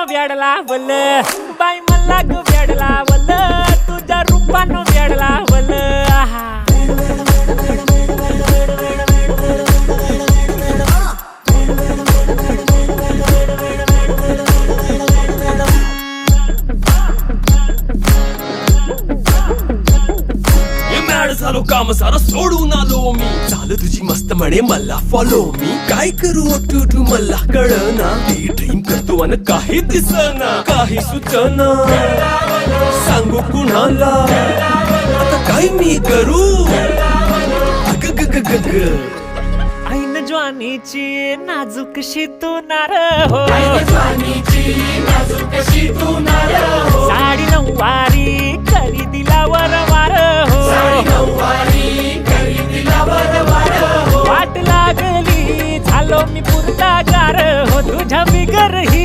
वेडला वल बाई मला ग वेडला वल तुझ्या रूपानं वेडला वल झालो काम सारा सोडून आलो मी झालं तुझी मस्त म्हणे मला फॉलो मी काय करू टू मला कळना ती ड्रीम करतो आणि काही दिसना काही सुचना सांगू कुणाला आता काय मी करू अग ग ग ग ग ऐन ज्वानीची नाजूकशी तू नार हो साडी नऊवारी करी दिला वरवार हो वाट लागली झालो मी पुरता गार हो तुझ्या बिगर ही